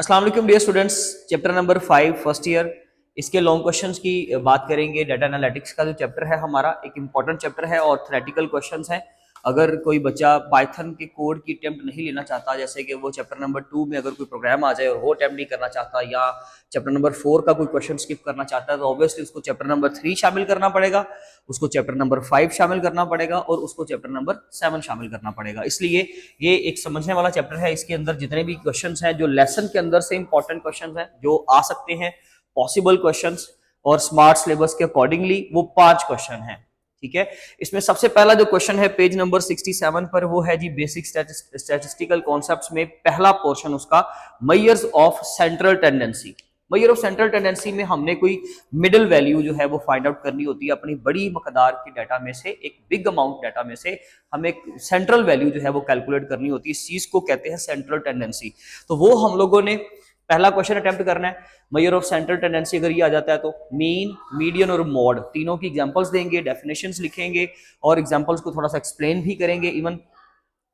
अस्सलाम वालेकुम dear students. Chapter number 5 first year, इसके लॉन्ग क्वेश्चंस की बात करेंगे। डाटा एनालिटिक्स का जो चैप्टर है हमारा एक इंपॉर्टेंट चैप्टर है और थ्योरेटिकल क्वेश्चंस हैं। अगर कोई बच्चा पाइथन के कोड की अटेम्प्ट नहीं लेना चाहता, जैसे कि वो चैप्टर नंबर 2 में अगर कोई प्रोग्राम आ जाए और वो अटेम्प्ट नहीं करना चाहता, या चैप्टर नंबर 4 का कोई क्वेश्चन स्किप करना चाहता है, तो ऑब्वियसली उसको चैप्टर नंबर 3 शामिल करना पड़ेगा, उसको चैप्टर नंबर 5 शामिल करना पड़ेगा और उसको चैप्टर नंबर 7 शामिल करना पड़ेगा। इसलिए ये एक समझने वाला चैप्टर है। इसके अंदर जितने भी क्वेश्चंस हैं जो लेसन के अंदर से इंपॉर्टेंट क्वेश्चंस हैं जो आ सकते हैं, पॉसिबल क्वेश्चंस और स्मार्ट सिलेबस के अकॉर्डिंगली, वो 5 क्वेश्चन हैं। ठीक है, इसमें सबसे पहला जो क्वेश्चन है पेज नंबर 67 पर, वो है जी बेसिक स्टैटिस्टिकल कॉन्सेप्ट्स में पहला पोर्शन उसका measures of central tendency. Measure of central tendency में हमने कोई मिडिल वैल्यू जो है वो फाइंड आउट करनी होती है। अपनी बड़ी मकदार के डाटा में से, एक बिग अमाउंट डाटा में से हमें एक सेंट्रल वैल्यू जो है वो कैलकुलेट करनी होती है। इस चीज को कहते हैं सेंट्रल टेंडेंसी। तो वो हम लोगों ने पहला क्वेश्चन अटेम्प्ट करना है। मेजर ऑफ सेंट्रल टेंडेंसी अगर ये आ जाता है तो मीन, मीडियन और मॉड तीनों की एग्जांपल्स देंगे, डेफिनेशंस लिखेंगे और एग्जांपल्स को थोड़ा सा एक्सप्लेन भी करेंगे। इवन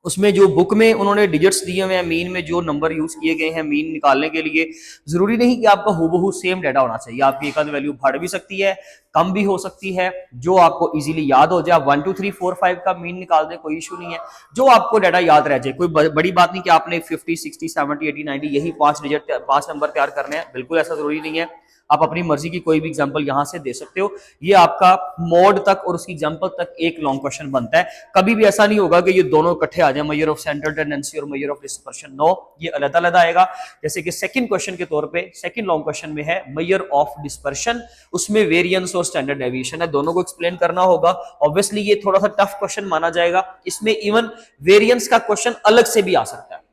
उसमें जो बुक में उन्होंने डिजिट्स दिए हुए हैं, मीन में जो नंबर यूज किए गए हैं मीन निकालने के लिए, जरूरी नहीं कि आपका हूबहू सेम डाटा होना चाहिए। आपकी एक आध वैल्यू बढ़ भी सकती है, कम भी हो सकती है। जो आपको इजीली याद हो जाए, 1 2 3 4 5 का मीन निकाल दे, कोई इशू नहीं है। जो आपको डाटा याद रह जाए, कोई बड़ी बात नहीं कि आपने 50 60 70 80 90 यही 5 डिजिट 5 नंबर तैयार करने हैं, बिल्कुल ऐसा जरूरी नहीं है। आप अपनी मर्जी की कोई भी एग्जांपल यहां से दे सकते हो। ये आपका मोड तक और उसकी एग्जांपल तक एक लॉन्ग क्वेश्चन बनता है। कभी भी ऐसा नहीं होगा कि ये दोनों इकट्ठे आ जाए, मेजर ऑफ सेंट्रल टेंडेंसी और मेजर ऑफ डिस्पर्शन। नो, ये अलग अलग आएगा। जैसे कि सेकंड क्वेश्चन के तौर पे, सेकंड लॉन्ग क्वेश्चन में है मेजर ऑफ डिस्पर्शन, उसमें वेरिएंस और स्टैंडर्ड डेविएशन है, दोनों को एक्सप्लेन करना होगा। ऑब्वियसली ये थोड़ा सा टफ क्वेश्चन माना जाएगा। इसमें इवन वेरिएंस का क्वेश्चन अलग से भी आ सकता है।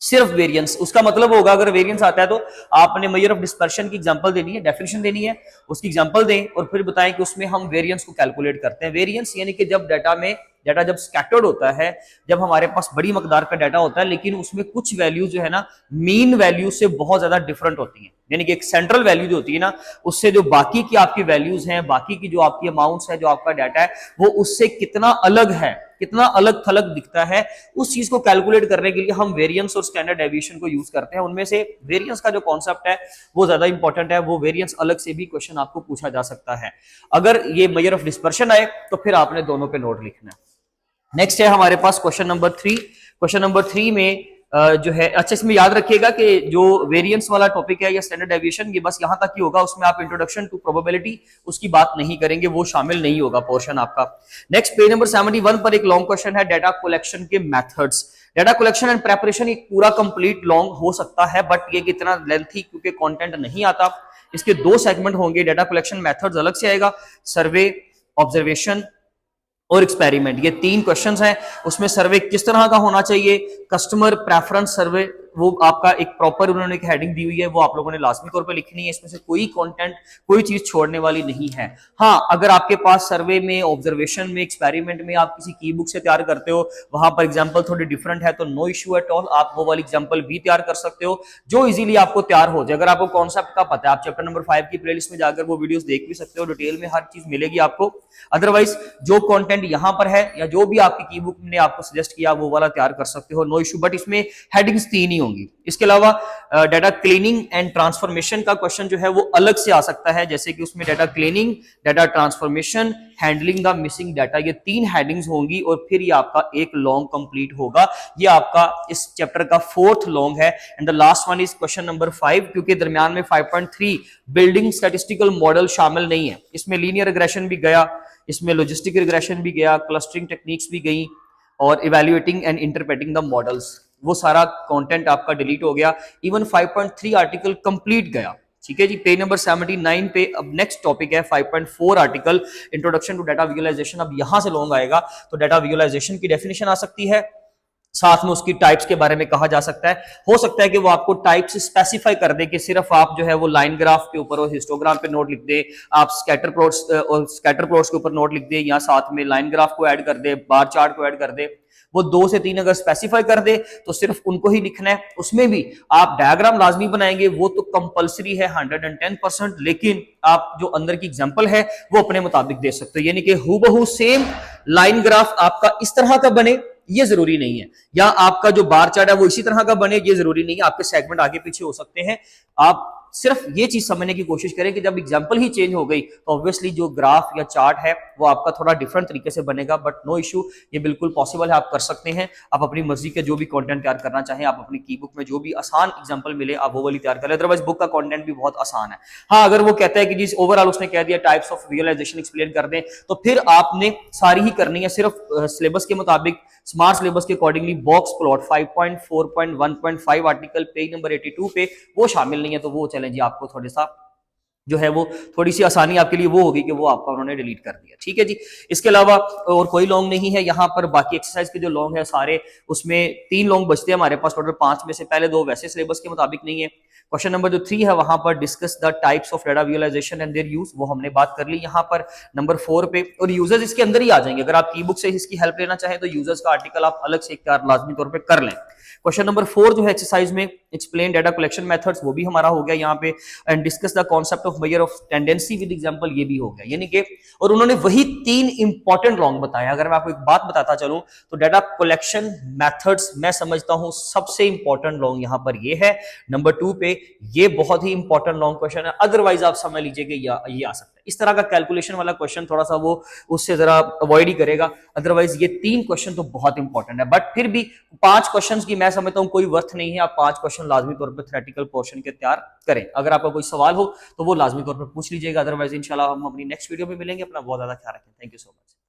सिर्फ वेरिएंस, उसका मतलब होगा अगर वेरिएंस आता है तो आपने मेजर ऑफ डिस्पर्शन की एग्जांपल देनी है, डेफिनेशन देनी है, उसकी एग्जांपल दें और फिर बताएं कि उसमें हम वेरिएंस को कैलकुलेट करते हैं। वेरिएंस यानी कि जब डाटा जब स्कैटर्ड होता है, जब हमारे पास बड़ी मकदार का डाटा होता है लेकिन उसमें कुछ वैल्यू जो है ना मीन वैल्यू से बहुत ज्यादा डिफरेंट होती है, यानी कि एक सेंट्रल वैल्यू जो होती है ना, उससे जो बाकी की आपकी वैल्यूज हैं, बाकी की जो आपकी अमाउंट्स है, जो आपका डाटा है, वो उससे कितना अलग है, कितना अलग थलग दिखता है, उस चीज को कैलकुलेट करने के लिए हम वेरिएंस और स्टैंडर्ड डेविएशन को यूज करते हैं। उनमें से वेरिएंस का जो कॉन्सेप्ट है वो ज्यादा इंपॉर्टेंट है। वो वेरिएंस अलग से भी क्वेश्चन आपको पूछा जा सकता है। अगर ये मेजर ऑफ डिस्पर्शन आए तो फिर आपने दोनों पे नोट लिखना है। नेक्स्ट है हमारे पास क्वेश्चन नंबर 3। क्वेश्चन नंबर 3 में जो है, अच्छा इसमें याद रखिएगा कि जो वेरिएंस वाला टॉपिक है या स्टैंडर्ड डेविएशन, ये बस यहां तक ही होगा। उसमें आप इंट्रोडक्शन टू प्रोबेबिलिटी उसकी बात नहीं करेंगे, वो शामिल नहीं होगा पोर्शन आपका। नेक्स्ट पेज नंबर 71 पर एक लॉन्ग क्वेश्चन है डाटा कलेक्शन के methods. Data collection and preparation एक पूरा कंप्लीट लॉन्ग हो सकता है, बट ये कितना लेंथी क्योंकि कंटेंट नहीं आता। इसके 2 सेगमेंट होंगे। डाटा कलेक्शन मेथड्स अलग से आएगा, सर्वे, ऑब्जर्वेशन और एक्सपेरिमेंट, ये 3 क्वेश्चंस हैं। उसमें सर्वे किस तरह का होना चाहिए, कस्टमर प्रेफरेंस सर्वे, वो आपका एक प्रॉपर उन्होंने एक हेडिंग दी हुई है, वो आप लोगों ने लाजमी तौर पे लिखनी है। इसमें से कोई कंटेंट, कोई चीज छोड़ने वाली नहीं है। हाँ, अगर आपके पास सर्वे में, ऑब्जर्वेशन में, एक्सपेरिमेंट में आप किसी की बुक से तैयार करते हो, वहां पर एग्जांपल थोड़ी डिफरेंट है तो नो इश्यू एट ऑल, आप वो वाली एग्जांपल भी तैयार कर सकते हो जो इजीली आपको तैयार हो जाए। अगर आपको कॉन्सेप्ट का पता है, आप चैप्टर नंबर 5 की प्लेलिस्ट में जाकर वो वीडियोस देख भी सकते हो, डिटेल में हर चीज मिलेगी आपको। अदरवाइज जो कंटेंट यहां पर है या जो भी आपकी की बुक ने आपको सजेस्ट किया वो वाला तैयार कर सकते हो, नो इश्यू। बट इसमें हेडिंग्स 3 ही होंगी। इसके अलावा डाटा क्लीनिंग एंड ट्रांसफॉर्मेशन का क्वेश्चन जो है वो अलग से आ सकता है, जैसे कि उसमें data cleaning, data transformation, handling the missing data, ये 3 हेडिंग्स होंगी और फिर ये आपका एक लॉन्ग कंप्लीट होगा। ये आपका इस चैप्टर का 4th लॉन्ग है। And the last one is question number 5, क्योंकि दरमियान में 5.3 बिल्डिंग स्टैटिस्टिकल मॉडल शामिल नहीं है। इसमें लीनियर रिग्रेशन भी गया, इसमें लॉजिस्टिक रिग्रेशन भी गया, क्लस्टरिंग टेक्निक्स भी गई और evaluating and interpreting the models, वो सारा कंटेंट आपका डिलीट हो गया। इवन 5.3 आर्टिकल कंप्लीट गया। ठीक है जी, पेज नंबर 79 पे अब नेक्स्ट टॉपिक है 5.4 article, introduction to data visualization. अब यहां से लॉन्ग आएगा तो डाटा विजुअलाइजेशन की डेफिनेशन आ सकती है, साथ में उसकी टाइप्स के बारे में कहा जा सकता है। हो सकता है कि वो आपको टाइप्स स्पेसिफाई कर दे कि सिर्फ आप जो है वो लाइन ग्राफ के ऊपर और हिस्टोग्राम पे नोट लिख दे, आप स्कैटर प्लॉट्स के ऊपर नोट लिख दे, या साथ में लाइन ग्राफ को ऐड कर दे, बार चार्ट को ऐड कर दे। वो 2 से 3 अगर स्पेसिफाई कर दे तो सिर्फ उनको ही लिखना है। उसमें भी आप डायग्राम लाजमी बनाएंगे, वो तो कंपलसरी है 110%, लेकिन आप जो अंदर की एग्जांपल है वो अपने मुताबिक दे सकते हो, यानी कि हूबहू सेम लाइन ग्राफ आपका इस तरह का बने ये जरूरी नहीं है, या आपका जो बार चार्ट है वो इसी तरह का बने, ये जरूरी नहीं है, आपके सेगमेंट आगे पीछे हो सकते हैं। आप सिर्फ ये चीज समझने की कोशिश करें कि जब एग्जांपल ही चेंज हो गई तो ऑब्वियसली जो ग्राफ या चार्ट है वो आपका थोड़ा डिफरेंट तरीके से बनेगा, बट नो इशू, ये बिल्कुल पॉसिबल है, आप कर सकते हैं। आप अपनी मर्जी के जो भी कंटेंट तैयार करना चाहें, आप अपनी की बुक में जो भी आसान एग्जांपल मिले आप वो वाली तैयार करें, अदरवाइज बुक का कंटेंट भी बहुत आसान है। हाँ, अगर वो कहता है कि जी ओवरऑल उसने कह दिया टाइप्स ऑफ विजुअलाइजेशन एक्सप्लेन कर दें, तो फिर आपने सारी ही करनी है, सिर्फ सिलेबस के मुताबिक स्मार्ट सिलेबस के accordingly box plot 5.4.1.5 article page number 82 पे वो शामिल नहीं है, तो वो चलें जी, आपको थोड़ा सा जो है वो थोड़ी सी आसानी आपके लिए वो होगी कि वो आपका उन्होंने डिलीट कर दिया। ठीक है जी, इसके अलावा और कोई लॉन्ग नहीं है यहाँ पर। बाकी एक्सरसाइज के जो लॉन्ग है सारे, उसमें 3 लॉन्ग बचते हैं हमारे पास टोटल 5 में से, पहले 2 वैसे सिलेबस के मुताबिक नहीं है। क्वेश्चन नंबर जो 3 है वहां पर discuss the types of data visualization and their use, वो हमने बात कर ली यहाँ पर नंबर 4 पे, और यूजर्स इसके अंदर ही आ जाएंगे। अगर आप ई बुक से इसकी हेल्प लेना चाहें तो यूजर्स का आर्टिकल आप अलग से लाजमी तौर पर कर लें। क्वेश्चन नंबर 4 जो है एक्सरसाइज में एक्सप्लेन डाटा कलेक्शन मेथड्स, वो भी हमारा हो गया यहाँ पे, and discuss the concept of measure of tendency with example, ये भी हो गया। यानी कि और उन्होंने वही 3 इंपॉर्टेंट लॉन्ग बताया। अगर मैं आपको एक बात बताता चलूं तो डाटा कलेक्शन मेथड्स मैं समझता हूं सबसे इंपॉर्टेंट लॉन्ग यहां पर ये है नंबर 2 पे। ये बहुत ही इंपॉर्टेंट लॉन्ग क्वेश्चन है, अदरवाइज आप समझ लीजिए कि ये आ सकता है। इस तरह का कैलकुलेशन वाला क्वेश्चन थोड़ा सा वो उससे जरा अवॉइड ही करेगा, अदरवाइज ये 3 क्वेश्चन तो बहुत इंपॉर्टेंट है। बट फिर भी 5 क्वेश्चन की मैं समझता हूं कोई वर्थ नहीं है, आप 5 क्वेश्चन लाजमी तौर पर थ्योरेटिकल पोर्शन के तैयार करें। अगर आपका कोई सवाल हो तो वो लाजमी तौर पर पूछ लीजिएगा, अदरवाइज इंशाल्लाह हम अपनी नेक्स्ट वीडियो में मिलेंगे। अपना बहुत ज्यादा ख्याल रखें। Thank you so much.